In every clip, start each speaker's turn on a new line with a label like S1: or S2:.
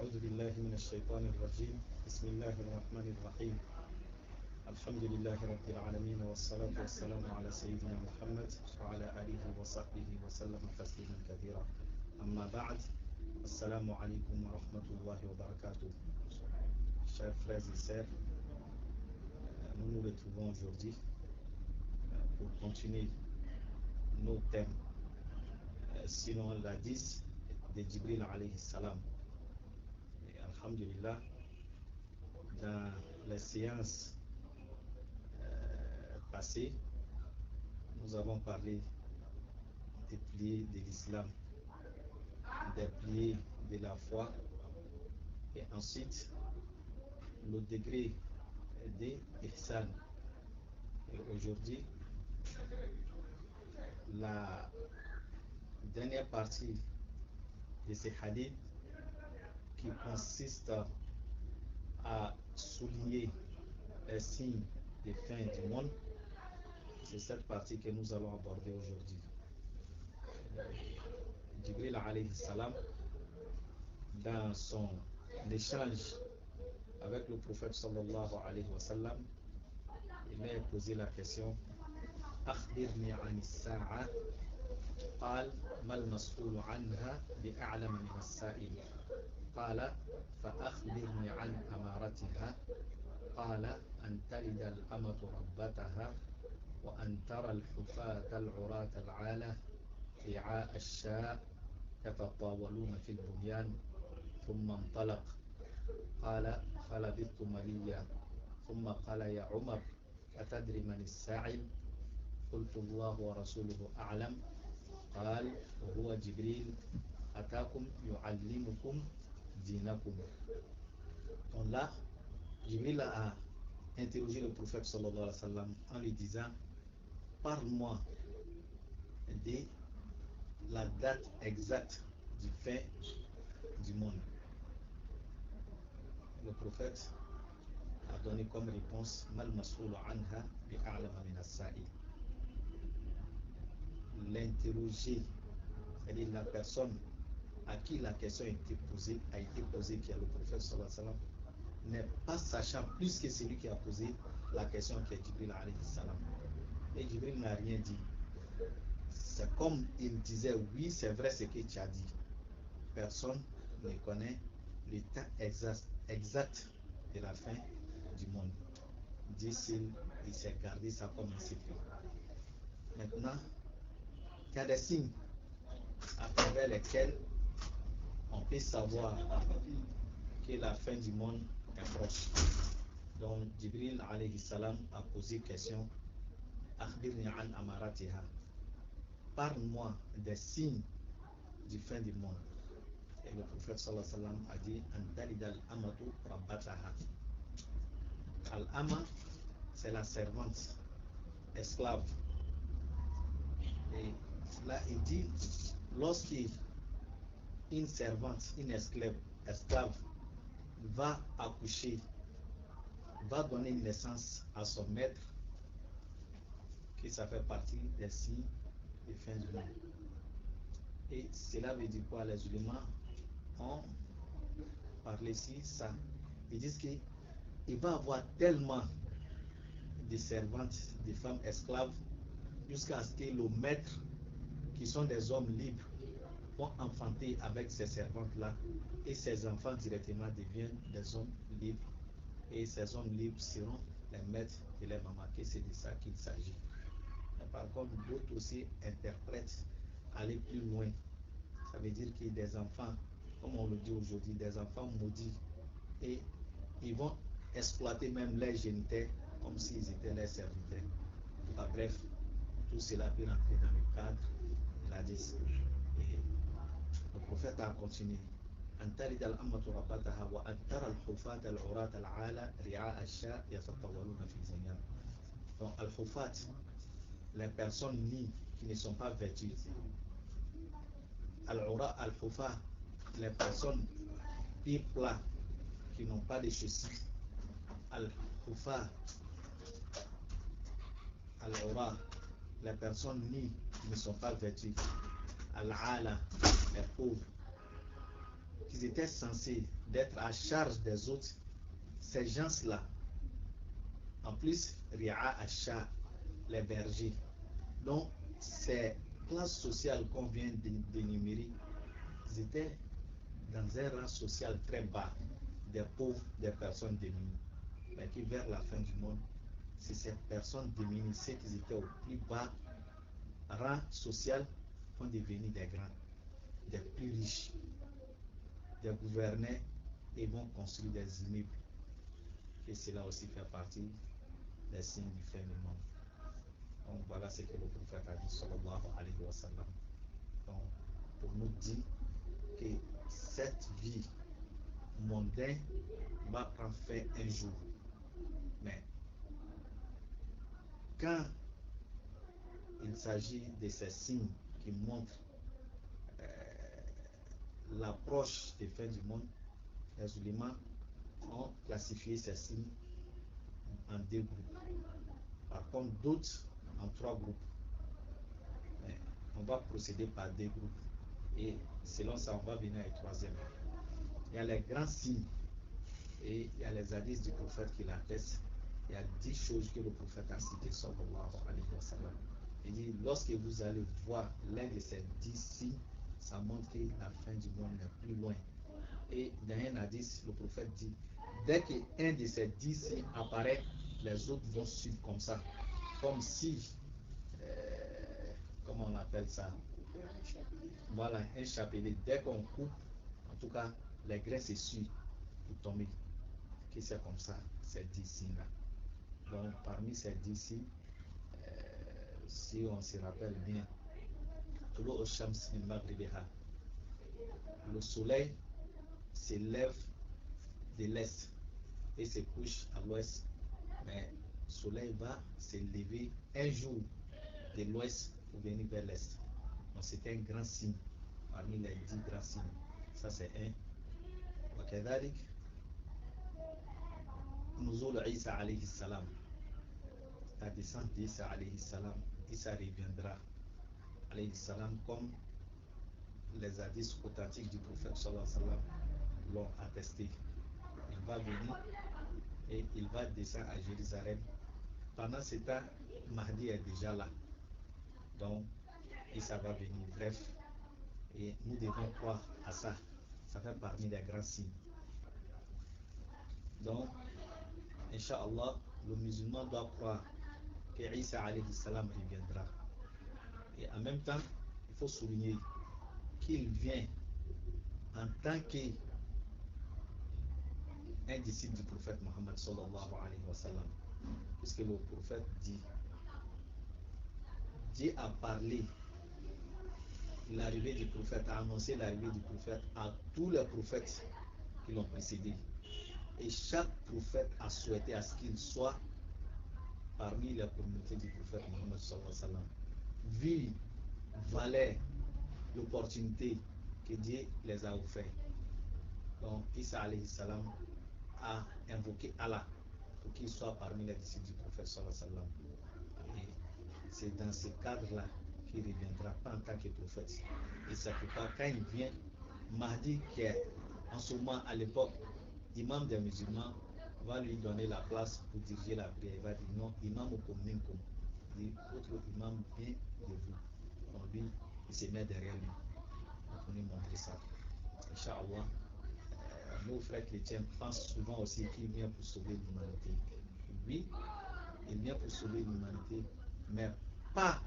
S1: أعوذ بالله من الشيطان الرجيم. بسم الله الرحمن الرحيم. الحمد لله رب العالمين، والصلاة والسلام على سيدنا محمد وعلى آله وصحبه وسلم تسليما كثيرا. أما بعد، السلام عليكم ورحمة الله وبركاته. Chers frères et sœurs, nous nous retrouvons aujourd'hui pour continuer nos thèmes, sinon la 10 de Jibril alayhi salam. Et alhamdulillah, dans les séances passées, nous avons parlé des piliers de l'islam, des piliers de la foi, et ensuite le degré de ihsan. Et aujourd'hui, la dernière partie de ces hadiths qui consiste à souligner les signes des fins du monde, c'est cette partie que nous allons aborder aujourd'hui. Jibril alayhi salam, dans son échange avec le prophète sallallahu alayhi wa sallam, il lui a posé la question: أخبرني عن الساعة قال ما المسؤول عنها بأعلم من السائل قال فأخبرني عن أمارتها قال أن تلد الأمة ربتها وأن ترى الحفاة العراة العالة رعاء الشاء يتطاولون في البنيان ثم انطلق قال فلبثت مليا ثم قال يا عمر أتدري من الساعل قلت الله ورسوله أعلم قال وهو جبريل أتاكم يعلمكم دينكم. Donc là, Jibril a interrogé le prophète sallallahu alayhi wa sallam en lui disant: parle-moi de la date exacte du fin du monde. Le prophète a donné comme réponse: mal mas'oulu anha bi a'lama min as-sa'il. L'interrogé, c'est-à-dire la personne à qui la question a été posée, qui est le prophète sallallahu alayhi wa sallam, n'est pas sachant plus que celui qui a posé la question, qui est Jibril alayhi salam. Et Jibril n'a rien dit. C'est comme il disait: oui, c'est vrai ce que tu as dit. Personne ne connaît le temps exact de la fin du monde. Dit-il, il s'est gardé ça comme un secret. Maintenant, il y a des signes à travers lesquels on peut savoir que la fin du monde est proche. Donc, Jibril alayhi salam a posé question: Akhbirni an amaratiha. Parle-moi des signes du fin du monde. Et le prophète sallallahu alayhi wa sallam a dit: Antalid al-amatu rabbataha. Al-ama, c'est la servante, esclave. Et là, il dit, lorsqu'une servante, une esclave va accoucher, va donner naissance à son maître, que ça fait partie des signes de fin du monde. Et cela veut dire quoi? Les ulémas ont parlé ici, ça. Ils disent qu'il va avoir tellement de servantes, de femmes esclaves, jusqu'à ce que le maître, qui sont des hommes libres, vont enfanter avec ces servantes-là, et ces enfants directement deviennent des hommes libres, et ces hommes libres seront les maîtres de les mamans, que c'est de ça qu'il s'agit. Mais par contre, d'autres aussi interprètent aller plus loin. Ça veut dire qu'il y a des enfants, comme on le dit aujourd'hui, des enfants maudits, et ils vont exploiter même leurs géniteurs comme s'ils étaient leurs serviteurs. Enfin, bref, tout cela peut rentrer dans le cadre de la 10. Et le prophète a continué: Antalid al-ammatu rabbataha wa antara al-hufat al-urat al-ala ri'a al-sha yatatawaluna fi al-bunyan. Donc al-hufat, les personnes nues qui ne sont pas vêtues. Al-ura al-hufa, les personnes pieds plats qui n'ont pas de chaussures. Al-hufa, al-ura, les personnes nues qui ne sont pas vêtues. Al-ala, les pauvres qu'ils étaient censés d'être à charge des autres, ces gens-là, en plus, Ri'a Asha, les bergers, donc ces classes sociales qu'on vient d'énumérer, ils étaient dans un rang social très bas, des pauvres, des personnes démunies. Mais qui vers la fin du monde, c'est ces personnes démunies, ceux qui étaient au plus bas rang social, vont devenir des grands, des plus riches, des gouverneurs et vont construire des immeubles. Et cela aussi fait partie des signes du fin du monde. Donc voilà ce que le prophète a dit, sallallahu alayhi wa sallam. Donc pour nous dire que cette vie mondaine va prendre fin un jour. Mais quand il s'agit de ces signes qui montrent l'approche des fins du monde, les ulémas ont classifié ces signes en deux groupes. Par contre, d'autres en trois groupes. Mais on va procéder par deux groupes. Et selon ça, on va venir au troisième. Il y a les grands signes et il y a les hadiths du prophète qui l'attestent. Il y a 10 choses que le prophète a citées, sallallahu alayhi wa sallam. Il dit, lorsque vous allez voir l'un de ces 10 signes, ça montre que la fin du monde est plus loin. Et dans un hadith, le prophète dit, dès qu'un de ces 10 signes apparaît, les autres vont suivre comme ça. Comme si, comment on appelle ça? Voilà, un chapelet. Dès qu'on coupe, en tout cas, les grains se suivent pour tomber. Que c'est comme ça, ces 10 signes-là. Donc, parmi ces 10 signes, si on se rappelle bien, le soleil s'élève de l'est et se couche à l'ouest, mais le soleil va s'élever un jour de l'ouest pour venir vers l'est. Donc c'est un grand signe parmi les 10 grands signes. Ça c'est un. وكذلك نزول عيسى عليه السلام, la descente d'Isa alayhi salam. Isa reviendra alayhi salam comme les hadiths authentiques du prophète sallallahu alayhi wa sallam l'ont attesté. Il va venir et il va descendre à Jérusalem. Pendant ce temps, Mahdi est déjà là. Donc, Isa va venir. Bref, et nous devons croire à ça. Ça fait parmi les grands signes. Donc, Inch'Allah, le musulman doit croire que Isa alayhi salam reviendra. Et en même temps, il faut souligner qu'il vient en tant qu'un disciple du prophète Mohammed sallallahu alayhi wa sallam. Puisque le prophète dit, Dieu a parlé l'arrivée du prophète, a annoncé l'arrivée du prophète à tous les prophètes qui l'ont précédé. Et chaque prophète a souhaité à ce qu'il soit parmi la communauté du prophète Mohammed sallallahu alayhi wa sallam. Vu, valait l'opportunité que Dieu les a offert. Donc, Isa alayhi salam a invoqué Allah pour qu'il soit parmi les disciples du prophète sallallahu alayhi wa sallam. Et c'est dans ce cadre-là qu'il reviendra, pas en tant que prophète. Et c'est pourquoi quand il vient, Mahdi, qui est en ce moment à l'époque imam des musulmans, va lui donner la place pour diriger la prière. Il va dire non, imam ou minkum. Votre imam vient de vous. Donc lui, il se met derrière lui. Donc on lui montrer ça. Inch'Allah, nos frères chrétiens pensent souvent aussi qu'il vient pour sauver l'humanité. Oui, il vient pour sauver l'humanité, mais pas,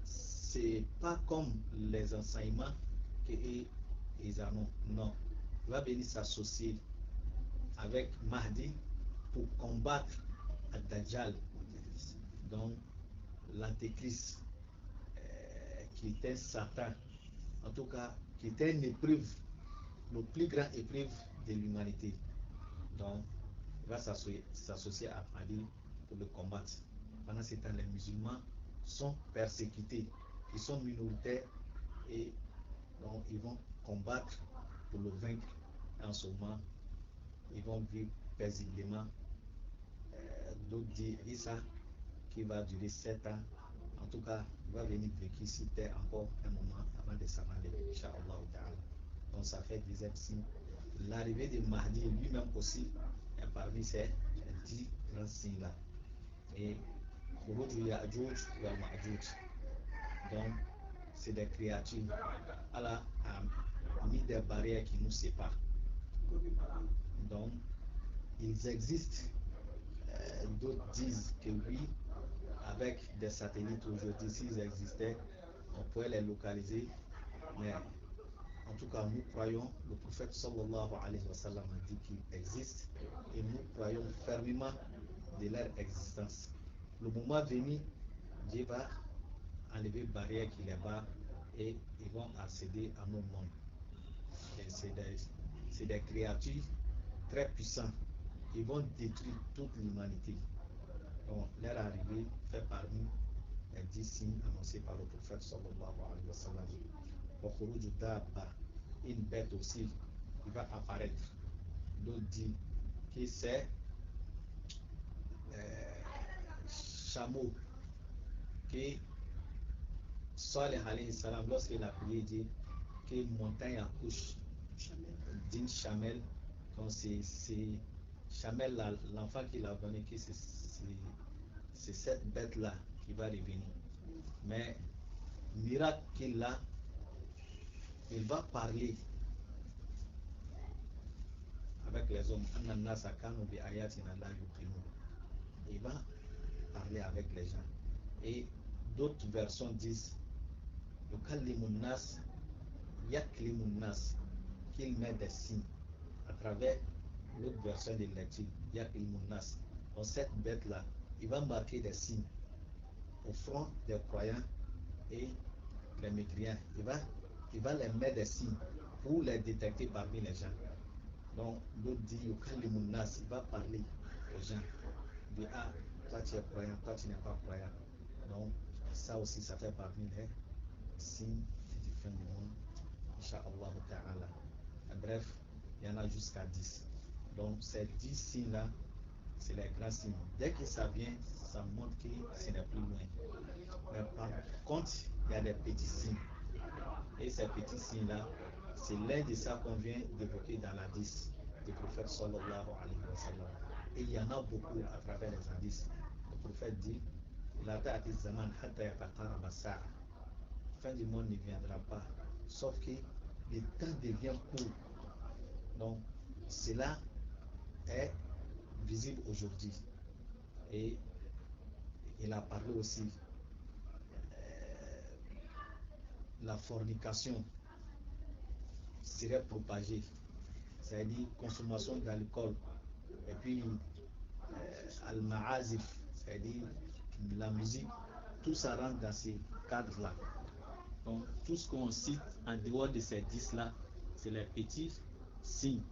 S1: c'est pas comme les enseignements qu'ils annoncent. Non, il va venir s'associer avec Mahdi pour combattre Ad-Dajjal, donc l'antéchrist, qui était Satan, en tout cas qui était une épreuve, le plus grand épreuve de l'humanité. Donc il va s'associer à Mahdi pour le combattre. Pendant ce temps, les musulmans sont persécutés, ils sont minoritaires et donc ils vont combattre pour le vaincre. En ce moment, ils vont vivre paisiblement. D'autres disent Isa qui va durer 7 ans. En tout cas, il va venir vécu sur terre encore un moment avant de s'en aller, Inch'Allah ta'ala. Donc ça fait 10e signe. L'arrivée de Mahdi lui-même aussi est parmi ces 10 grands signes-là. Et Khuruj Ya'juj wa Ma'juj. Donc c'est des créatures. Allah a mis des barrières qui nous séparent. Donc ils existent. D'autres disent que oui, avec des satellites aujourd'hui, s'ils existaient, on pourrait les localiser. Mais en tout cas, nous croyons, le prophète sallallahu alayhi wa sallam a dit qu'il existe et nous croyons fermement de leur existence. Le moment venu, Dieu va enlever les barrières qui les barrent et ils vont accéder à nos mondes. C'est des créatures très puissantes. Ils vont détruire toute l'humanité. Donc, leur arrivée fait parmi les 10 signes annoncés par le prophète sallallahu alayhi wa sallam. Khuruj Dabba, une bête aussi qui va apparaître. D'autres disent que c'est chameau que Saleh alayhi salam, lorsqu'il a prié, dit que montagne accouche d'une chamelle. Donc c'est chamelle, l'enfant qu'il a donné, que c'est cette bête-là qui va revenir. Mais miracle qu'il a, il va parler avec les hommes. Il va parler avec les gens. Et d'autres versions disent qu'il met des signes à travers l'autre version de lecture. Donc cette bête-là, il va marquer des signes au front des croyants et les mécréants. Il va les mettre des signes pour les détecter parmi les gens. Donc l'autre dit il va parler aux gens. Il dit toi tu es croyant, toi tu n'es pas croyant. Donc ça aussi, ça fait parmi les signes du fin du monde, Inch'Allah ta'ala. Bref, il y en a jusqu'à 10. Donc ces 10 signes-là, c'est les grands signes. Dès que ça vient, ça montre que ce n'est plus loin. Mais par contre, il y a des petits signes. Et ces petits signes-là, c'est l'un de ça qu'on vient d'évoquer dans l'hadith du prophète sallallahu alayhi wa sallam. Et il y en a beaucoup à travers les hadiths. Le prophète dit la ta'ati zaman hatta yataqarraba as-sa'a. Fin du monde ne viendra pas, sauf que le temps devient court. Donc, cela est visible aujourd'hui. Et il a parlé aussi la fornication serait propagée, c'est-à-dire consommation d'alcool, et puis al-ma'azif, c'est-à-dire la musique, tout ça rentre dans ces cadres-là. Donc, tout ce qu'on cite en dehors de ces 10-là, c'est les petits signes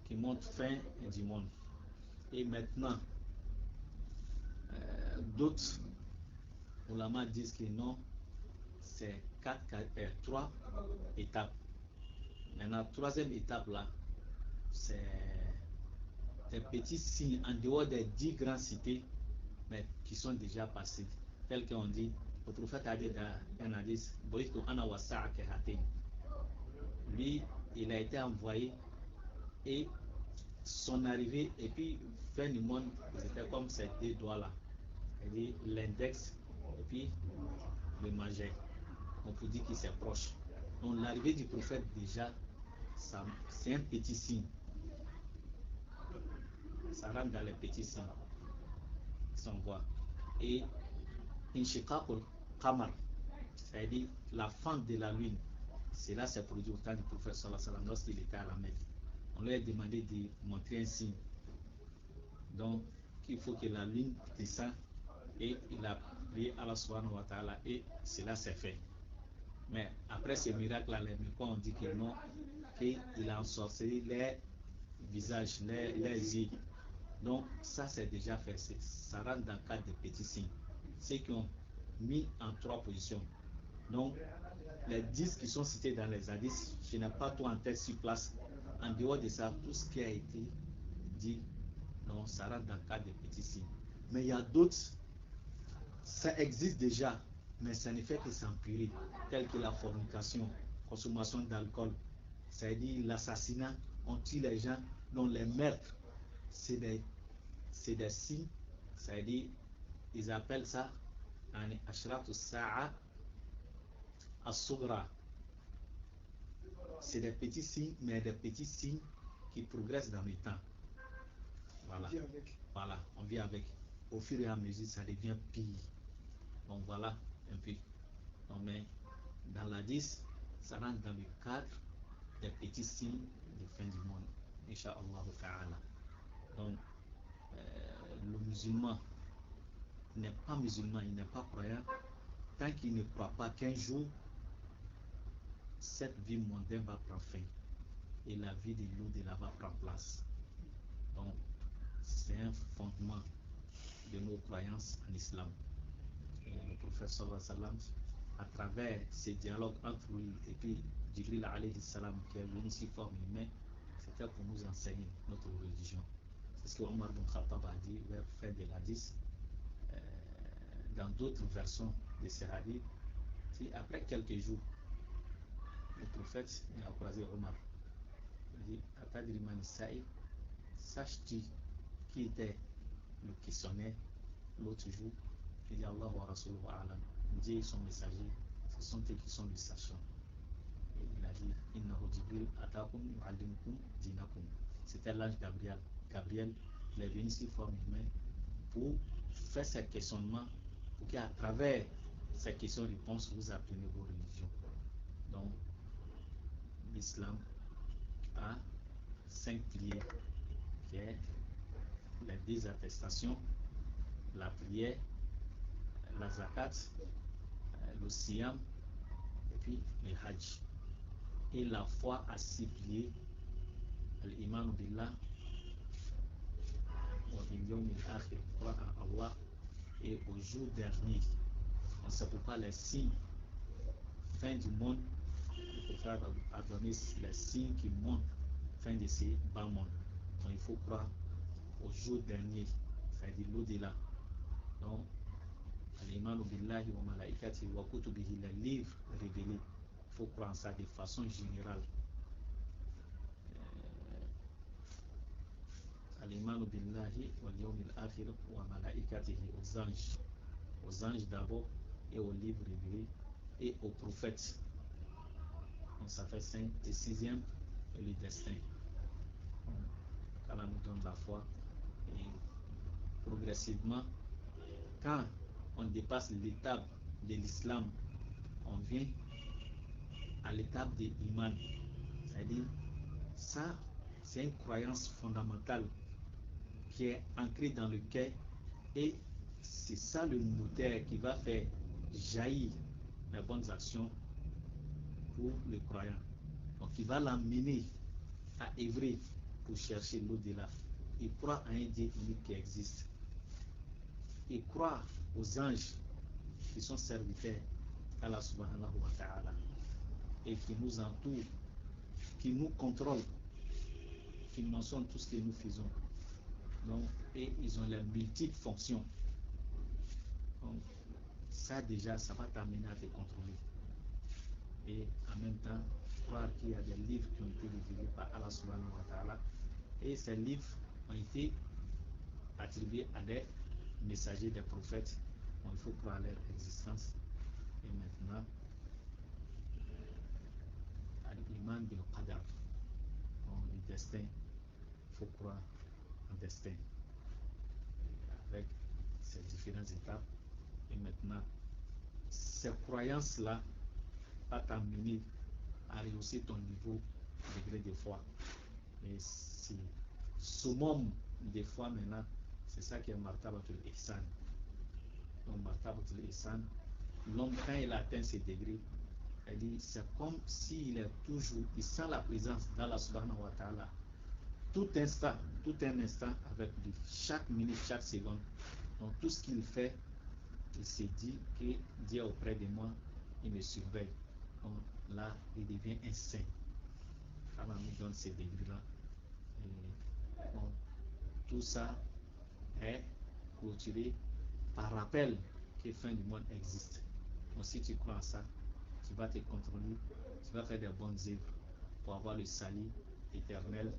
S1: qui montrent fin du monde. Et maintenant, d'autres ulama disent que non, c'est 3 étapes. Maintenant, troisième étape là, c'est des petits signes en dehors des 10 grandes cités, mais qui sont déjà passés. Tel qu'on dit, le prophète a dit dans un hadith, lui, il a été envoyé et son arrivée, et puis fin du monde, c'était comme ces 2 doigts-là. C'est-à-dire l'index et puis le majeur. On peut dire que c'est proche. Donc l'arrivée du prophète déjà, c'est un petit signe. Ça rentre dans les petits signes. Si on voit. Et Inshiqaqul Qamar, c'est-à-dire la fente de la lune, cela s'est produit au temps du prophète sallallahu alayhi wa sallam lorsqu'il était à la Mecque. On lui a demandé de montrer un signe. Donc, il faut que la lune descende et il a prié Allah subhanahu wa ta'ala et cela s'est fait. Mais après ce miracle-là, les Mécois ont dit que non, qu'il a ensorcelé les visages, les yeux. Donc, ça c'est déjà fait. Ça rentre dans le cadre des petits signes. Ceux qui ont mis en 3 positions. Donc, les 10 qui sont cités dans les hadiths, je n'ai pas tout en tête sur place. En dehors de ça, tout ce qui a été dit, non, ça rentre dans le cadre des petits signes. Mais il y a d'autres, ça existe déjà, mais ça ne fait que s'empirer, telles que la fornication, consommation d'alcool, c'est-à-dire l'assassinat, on tue les gens, dont les meurtres, c'est des signes, c'est-à-dire, ils appellent ça Ashratu Sa'a As-Sugra. C'est des petits signes, mais des petits signes qui progressent dans le temps. Voilà. Voilà, on vit avec. Au fur et à mesure, ça devient pire. Donc voilà un peu. Donc, mais dans la 10, ça rentre dans le cadre des petits signes de fin du monde. Inch'Allah ta'ala. Donc, le musulman n'est pas musulman, il n'est pas croyant, tant qu'il ne croit pas qu'un jour, cette vie mondaine va prendre fin et la vie de l'au-delà va prendre place. Donc, c'est un fondement de nos croyances en islam. Et le prophète sallallahu alayhi wa sallam, à travers ces dialogues entre lui et puis Jibril alayhi salam, qui est venu sous forme humaine, c'était pour nous enseigner notre religion. C'est ce que Omar ibn Khattab a dit vers fin de l'hadith. Dans d'autres versions de ces hadiths, après quelques jours, le prophète a croisé Omar. Il dit, Atadri man Saïd, saches-tu qui était le questionnaire l'autre jour? Il dit, Allah wa Rasuluhu a'lam. Dieu et son messager, ce sont eux qui sont les sachants. Et il a dit, Innahu Jibril atakum yu'allimukum dinakum. C'était l'ange Gabriel. Gabriel, il est venu sous forme humaine pour faire ces questionnements, pour qu'à travers ces questions-réponses, vous apprenez vos religions. Donc, l'islam a 5 piliers, qui est les 10 attestations, la prière, la zakat, le siyam, et puis le hajj. Et la foi a 6 piliers, al-iman billah, wa bil yawm al-akhir, croire en Allah et au jour dernier. On ne sait pas les signes fin du monde. Le prophète a donné les signes qui montrent fin de ces bas mondes. Donc il faut croire au jour dernier, c'est-à-dire l'au-delà. Donc, al-imanu billahi wa malaikati wa kutubihi, les livres révélés, il faut croire en ça de façon générale. Al-imanu billahi wa yawmil akhir wa malaikatihi, aux anges d'abord et aux livres révélés et aux prophètes. Donc ça fait 5 et 6e, le destin. Allah nous donne la foi et progressivement, quand on dépasse l'étape de l'islam, on vient à l'étape de l'iman. C'est-à-dire, ça, c'est une croyance fondamentale qui est ancrée dans le cœur et c'est ça le moteur qui va faire jaillir les bonnes actions pour le croyant. Donc, il va l'amener à œuvrer pour chercher l'au-delà. Il croit à un Dieu unique qui existe. Il croit aux anges qui sont serviteurs d'Allah subhanahu wa ta'ala et qui nous entourent, qui nous contrôlent, qui mentionnent tout ce que nous faisons. Donc, et ils ont les multiples fonctions. Donc, ça déjà, ça va t'amener à te contrôler. Et en même temps, croire qu'il y a des livres qui ont été révélés par Allah subhanahu wa ta'ala et ces livres ont été attribués à des messagers, des prophètes. Donc, il faut croire à leur existence. Et maintenant, à l'iman bil qadar, le destin, il faut croire en destin avec ces différentes étapes. Et maintenant, ces croyances-là vont t'amener à rehausser ton niveau, degré de foi. Et c'est summum des fois maintenant, c'est ça qui est martabatul ihsan. Donc martabatul ihsan, l'homme quand il atteint ces degrés, c'est comme s'il est toujours, il sent la présence d'Allah subhanahu wa ta'ala tout un instant avec lui, chaque minute, chaque seconde. Donc tout ce qu'il fait, il se dit que Dieu est auprès de moi, il me surveille. Donc là, il devient un saint. Allah nous donne ces degrés-là. Bon, tout ça est clôturé par rappel que la fin du monde existe. Donc si tu crois en ça, tu vas te contrôler, tu vas faire des bonnes œuvres pour avoir le salut éternel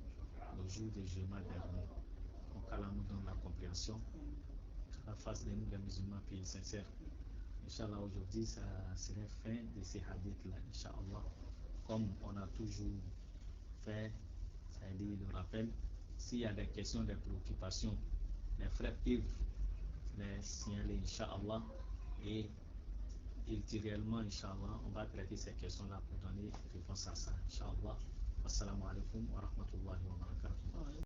S1: le jour du jugement dernier. Donc Allah nous donne la compréhension, la face de nous les musulmans puis sincères. Inch'Allah, aujourd'hui, ça serait fin de ces hadiths-là, Inch'Allah. Comme on a toujours fait, c'est-à-dire le rappel, s'il y a des questions, des préoccupations, les frères peuvent les signaler, Inch'Allah, et ultérieurement, Inch'Allah, on va traiter ces questions-là pour donner réponse à ça, Inch'Allah. Assalamu alaikum wa rahmatullahi wa barakatuh.